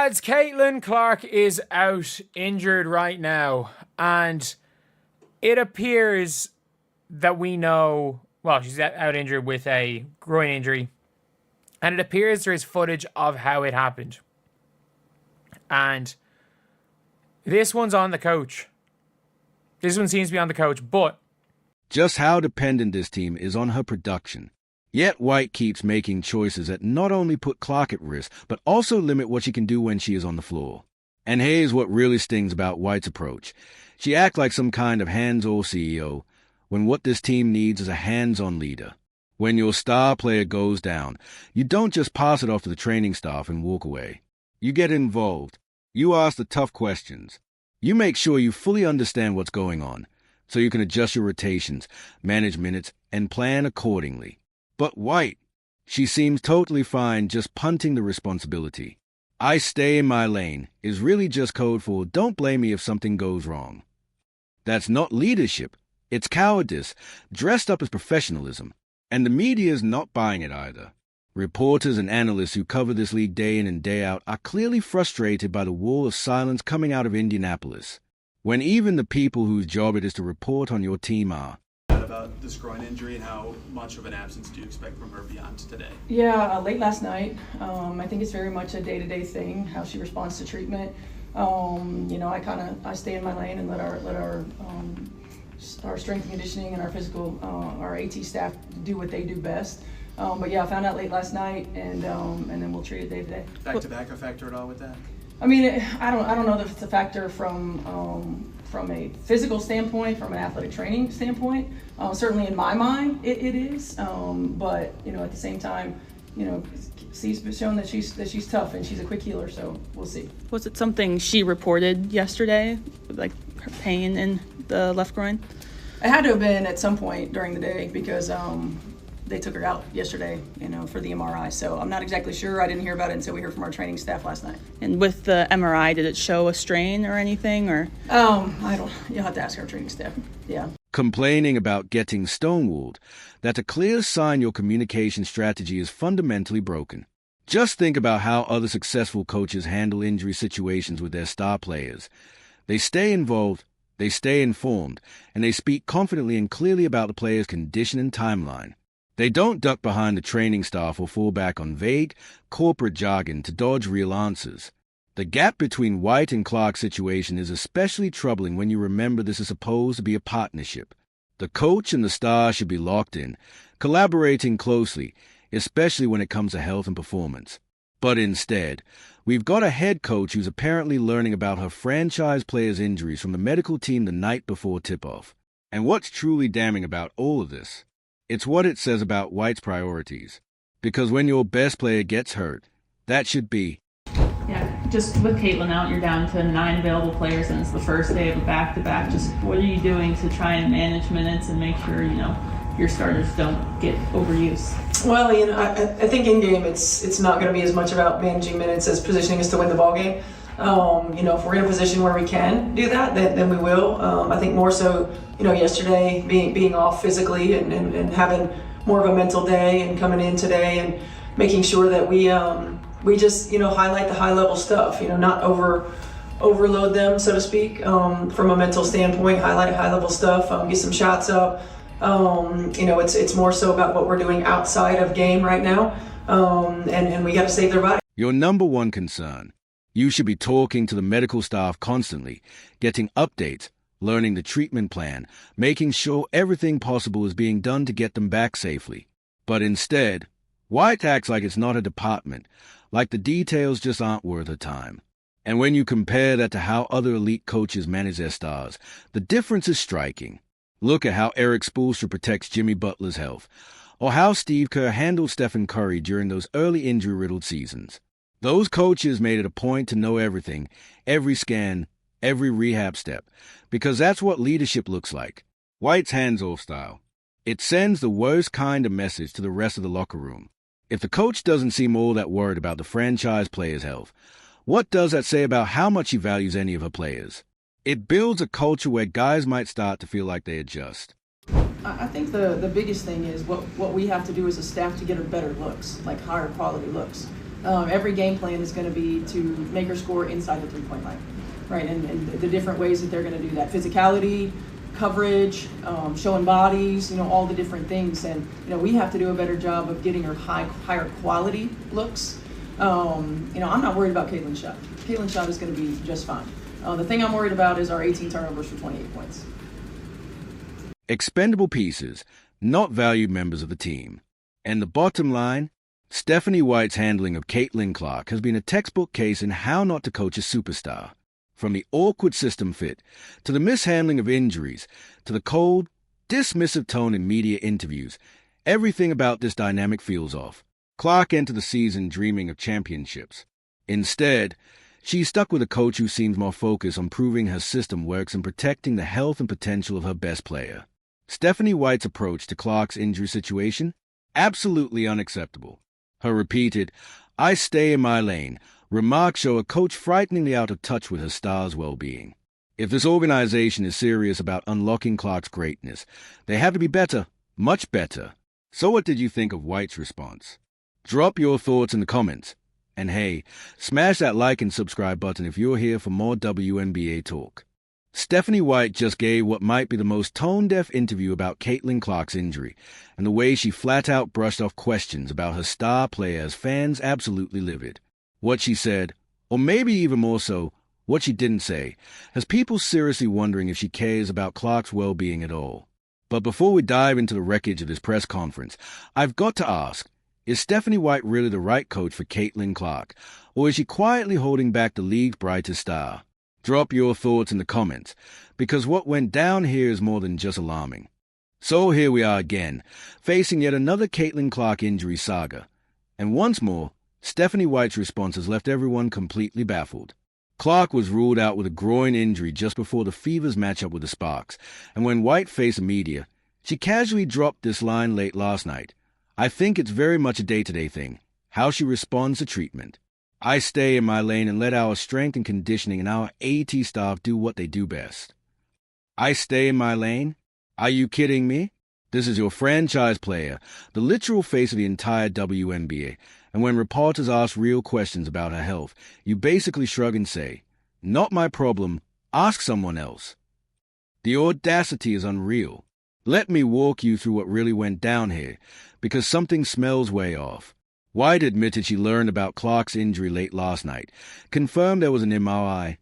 Lads, Caitlyn Clark is out injured right now, and it appears that we know, well, she's out injured with a groin injury, and it appears there is footage of how it happened. And this one's on the coach. This one seems to be on the coach, but just how dependent this team is on her production. Yet White keeps making choices that not only put Clark at risk, but also limit what she can do when she is on the floor. And here's what really stings about White's approach. She acts like some kind of hands-on CEO, when what this team needs is a hands-on leader. When your star player goes down, you don't just pass it off to the training staff and walk away. You get involved. You ask the tough questions. You make sure you fully understand what's going on, so you can adjust your rotations, manage minutes, and plan accordingly. But White, she seems totally fine just punting the responsibility. I stay in my lane is really just code for don't blame me if something goes wrong. That's not leadership. It's cowardice, dressed up as professionalism. And the media is not buying it either. Reporters and analysts who cover this league day in and day out are clearly frustrated by the wall of silence coming out of Indianapolis, when even the people whose job it is to report on your team are. About this groin injury and how much of an absence do you expect from her beyond today? Yeah, late last night. I think it's very much a day-to-day thing, how she responds to treatment. I stay in my lane and let our strength and conditioning and our physical, our AT staff do what they do best. But yeah, I found out late last night, and then we'll treat it day to day. Back-to-back a factor at all with that? I mean, I don't know if it's a factor from a physical standpoint, from an athletic training standpoint. Certainly in my mind, it is. But at the same time, she's shown that she's tough and she's a quick healer. So we'll see. Was it something she reported yesterday, like her pain in the left groin? It had to have been at some point during the day because they took her out yesterday, for the MRI. So I'm not exactly sure. I didn't hear about it until we heard from our training staff last night. And with the MRI, did it show a strain or anything, or? I don't. You'll have to ask our training staff. Yeah. Complaining about getting stonewalled, that's a clear sign your communication strategy is fundamentally broken. Just think about how other successful coaches handle injury situations with their star players. They stay involved, they stay informed, and they speak confidently and clearly about the player's condition and timeline. They don't duck behind the training staff or fall back on vague, corporate jargon to dodge real answers. The gap between White and Clark's situation is especially troubling when you remember this is supposed to be a partnership. The coach and the star should be locked in, collaborating closely, especially when it comes to health and performance. But instead, we've got a head coach who's apparently learning about her franchise players' injuries from the medical team the night before tip-off. And what's truly damning about all of this? It's what it says about White's priorities. Because when your best player gets hurt, that should be... Yeah, just with Caitlyn out, you're down to 9 available players, and it's the first day of a back-to-back. Just what are you doing to try and manage minutes and make sure, your starters don't get overused? Well, I think in game it's not going to be as much about managing minutes as positioning us to win the ball game. If we're in a position where we can do that, then we will. I think more so, yesterday being off physically and having more of a mental day and coming in today and making sure that we just, highlight the high level stuff, not overload them, so to speak, from a mental standpoint, highlight high level stuff, get some shots up. It's more so about what we're doing outside of game right now. And we got to save their body. Your number one concern. You should be talking to the medical staff constantly, getting updates, learning the treatment plan, making sure everything possible is being done to get them back safely. But instead, White acts like it's not a department, like the details just aren't worth her time. And when you compare that to how other elite coaches manage their stars, the difference is striking. Look at how Eric Spoelstra protects Jimmy Butler's health, or how Steve Kerr handled Stephen Curry during those early injury-riddled seasons. Those coaches made it a point to know everything, every scan, every rehab step, because that's what leadership looks like. White's hands-off style. It sends the worst kind of message to the rest of the locker room. If the coach doesn't seem all that worried about the franchise player's health, what does that say about how much he values any of her players? It builds a culture where guys might start to feel like they adjust. I think the biggest thing is what we have to do as a staff to get her better looks, like higher quality looks. every game plan is going to be to make her score inside the three-point line, right? And the different ways that they're going to do that: physicality, coverage, showing bodies, all the different things. And we have to do a better job of getting her higher quality looks. I'm not worried about Caitlyn's shot. Caitlyn's shot is going to be just fine. The thing I'm worried about is our 18 turnovers for 28 points. Expendable pieces, not valued members of the team. And the bottom line, Stephanie White's handling of Caitlyn Clark has been a textbook case in how not to coach a superstar. From the awkward system fit, to the mishandling of injuries, to the cold, dismissive tone in media interviews, everything about this dynamic feels off. Clark entered the season dreaming of championships. Instead, she's stuck with a coach who seems more focused on proving her system works and protecting the health and potential of her best player. Stephanie White's approach to Clark's injury situation? Absolutely unacceptable. Her repeated, "I stay in my lane," remarks show a coach frighteningly out of touch with her star's well-being. If this organization is serious about unlocking Clark's greatness, they have to be better, much better. So what did you think of White's response? Drop your thoughts in the comments. And hey, smash that like and subscribe button if you're here for more WNBA talk. Stephanie White just gave what might be the most tone-deaf interview about Caitlyn Clark's injury, and the way she flat-out brushed off questions about her star player as fans absolutely livid. What she said, or maybe even more so, what she didn't say, has people seriously wondering if she cares about Clark's well-being at all. But before we dive into the wreckage of this press conference, I've got to ask, is Stephanie White really the right coach for Caitlyn Clark, or is she quietly holding back the league's brightest star? Drop your thoughts in the comments, because what went down here is more than just alarming. So here we are again, facing yet another Caitlyn Clark injury saga. And once more, Stephanie White's response has left everyone completely baffled. Clark was ruled out with a groin injury just before the Fever's matchup with the Sparks, and when White faced the media, she casually dropped this line late last night. "I think it's very much a day-to-day thing, how she responds to treatment. I stay in my lane and let our strength and conditioning and our AT staff do what they do best." I stay in my lane? Are you kidding me? This is your franchise player, the literal face of the entire WNBA, and when reporters ask real questions about her health, you basically shrug and say, "Not my problem, ask someone else." The audacity is unreal. Let me walk you through what really went down here, because something smells way off. White admitted she learned about Clark's injury late last night, confirmed there was an MRI,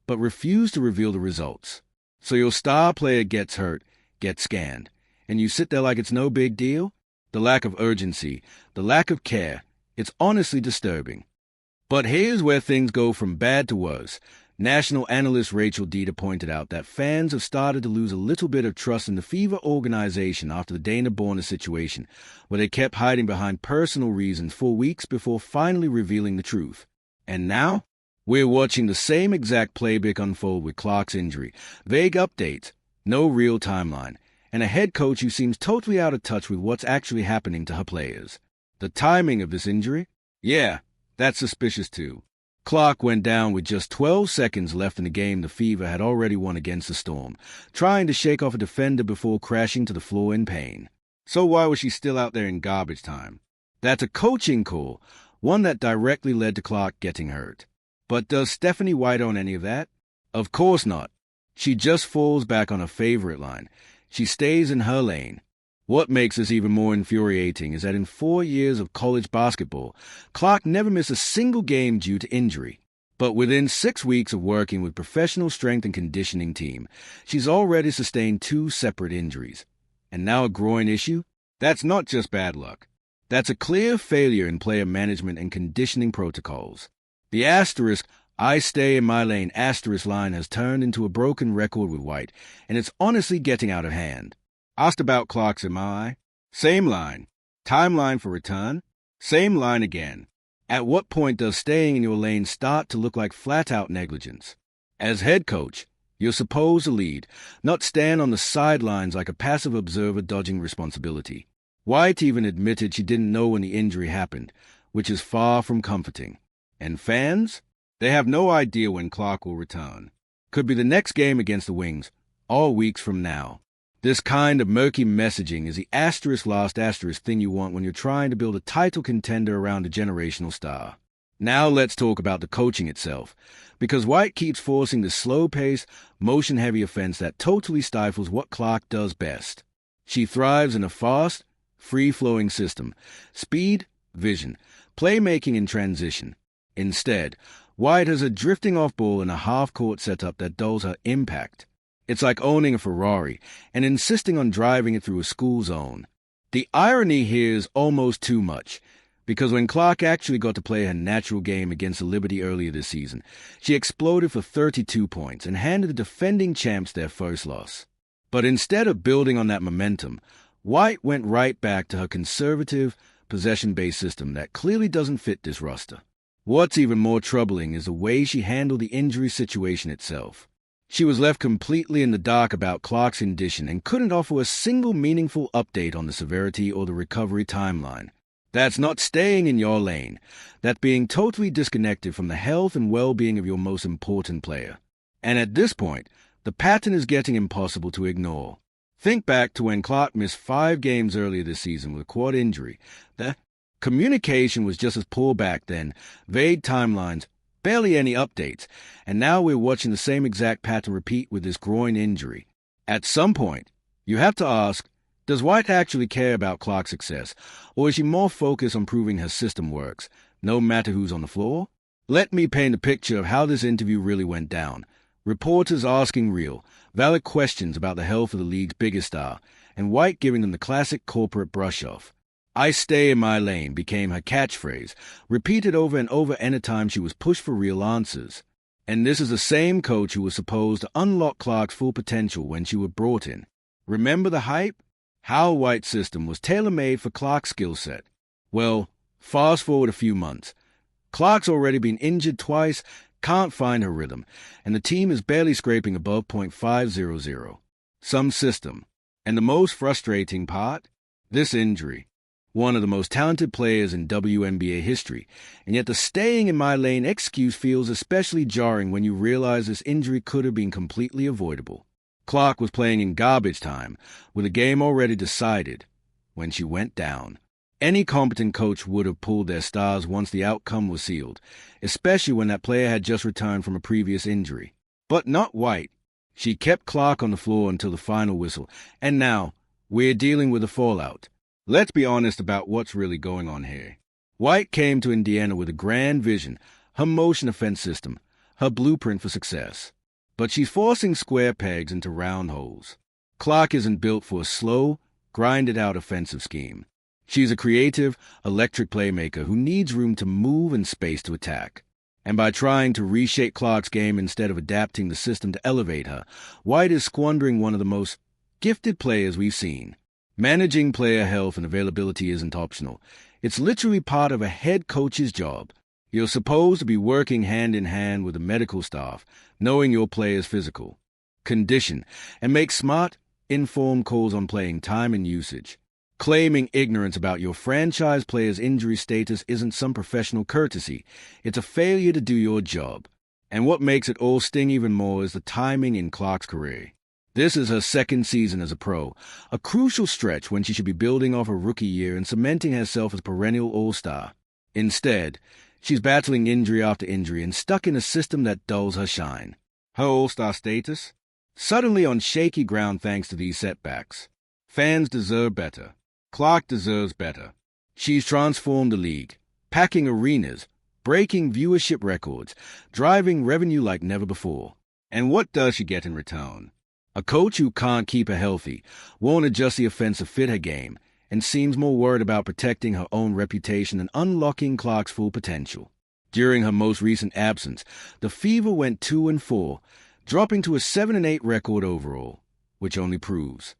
but refused to reveal the results. So your star player gets hurt, gets scanned, and you sit there like it's no big deal? The lack of urgency, the lack of care, it's honestly disturbing. But here's where things go from bad to worse. National analyst Rachel Dieter pointed out that fans have started to lose a little bit of trust in the Fever organization after the Dana Borner situation, where they kept hiding behind personal reasons for weeks before finally revealing the truth. And now, we're watching the same exact playbook unfold with Clark's injury. Vague updates, no real timeline, and a head coach who seems totally out of touch with what's actually happening to her players. The timing of this injury? Yeah, that's suspicious too. Clark went down with just 12 seconds left in the game the Fever had already won against the Storm, trying to shake off a defender before crashing to the floor in pain. So why was she still out there in garbage time? That's a coaching call, one that directly led to Clark getting hurt. But does Stephanie White own any of that? Of course not. She just falls back on her favorite line. She stays in her lane. What makes this even more infuriating is that in 4 years of college basketball, Clark never missed a single game due to injury. But within 6 weeks of working with professional strength and conditioning team, she's already sustained 2 separate injuries. And now a groin issue? That's not just bad luck. That's a clear failure in player management and conditioning protocols. The asterisk, "I stay in my lane" asterisk line has turned into a broken record with White, and it's honestly getting out of hand. Asked about Clark's MRI? Same line. Timeline for return? Same line again. At what point does staying in your lane start to look like flat-out negligence? As head coach, you're supposed to lead, not stand on the sidelines like a passive observer dodging responsibility. White even admitted she didn't know when the injury happened, which is far from comforting. And fans? They have no idea when Clark will return. Could be the next game against the Wings, or weeks from now. This kind of murky messaging is the asterisk last asterisk thing you want when you're trying to build a title contender around a generational star. Now let's talk about the coaching itself, because White keeps forcing the slow-paced, motion-heavy offense that totally stifles what Clark does best. She thrives in a fast, free-flowing system, speed, vision, playmaking, and transition. Instead, White has a drifting off ball and a half-court setup that dulls her impact. It's like owning a Ferrari and insisting on driving it through a school zone. The irony here is almost too much, because when Clark actually got to play her natural game against the Liberty earlier this season, she exploded for 32 points and handed the defending champs their first loss. But instead of building on that momentum, White went right back to her conservative, possession-based system that clearly doesn't fit this roster. What's even more troubling is the way she handled the injury situation itself. She was left completely in the dark about Clark's condition and couldn't offer a single meaningful update on the severity or the recovery timeline. That's not staying in your lane. That's being totally disconnected from the health and well-being of your most important player. And at this point, the pattern is getting impossible to ignore. Think back to when Clark missed 5 games earlier this season with a quad injury. The communication was just as poor back then, vague timelines, barely any updates, and now we're watching the same exact pattern repeat with this groin injury. At some point, you have to ask, does White actually care about Clark's success, or is she more focused on proving her system works, no matter who's on the floor? Let me paint a picture of how this interview really went down. Reporters asking real, valid questions about the health of the league's biggest star, and White giving them the classic corporate brush-off. "I stay in my lane" became her catchphrase, repeated over and over anytime she was pushed for real answers. And this is the same coach who was supposed to unlock Clark's full potential when she was brought in. Remember the hype? How White's system was tailor-made for Clark's skill set. Well, fast forward a few months. Clark's already been injured twice, can't find her rhythm, and the team is barely scraping above .500. Some system. And the most frustrating part? This injury. One of the most talented players in WNBA history, and yet the staying in my lane excuse feels especially jarring when you realize this injury could have been completely avoidable. Clark was playing in garbage time, with the game already decided, when she went down. Any competent coach would have pulled their stars once the outcome was sealed, especially when that player had just returned from a previous injury. But not White. She kept Clark on the floor until the final whistle, and now we're dealing with the fallout. Let's be honest about what's really going on here. White came to Indiana with a grand vision, her motion offense system, her blueprint for success. But she's forcing square pegs into round holes. Clark isn't built for a slow, grinded-out offensive scheme. She's a creative, electric playmaker who needs room to move and space to attack. And by trying to reshape Clark's game instead of adapting the system to elevate her, White is squandering one of the most gifted players we've seen. Managing player health and availability isn't optional. It's literally part of a head coach's job. You're supposed to be working hand-in-hand with the medical staff, knowing your player's physical condition, and make smart, informed calls on playing time and usage. Claiming ignorance about your franchise player's injury status isn't some professional courtesy. It's a failure to do your job. And what makes it all sting even more is the timing in Clark's career. This is her second season as a pro, a crucial stretch when she should be building off her rookie year and cementing herself as a perennial all-star. Instead, she's battling injury after injury and stuck in a system that dulls her shine. Her all-star status? Suddenly on shaky ground thanks to these setbacks. Fans deserve better. Clark deserves better. She's transformed the league, packing arenas, breaking viewership records, driving revenue like never before. And what does she get in return? A coach who can't keep her healthy, won't adjust the offense to fit her game, and seems more worried about protecting her own reputation than unlocking Clark's full potential. During her most recent absence, the Fever went 2-4, dropping to a 7-8 record overall, which only proves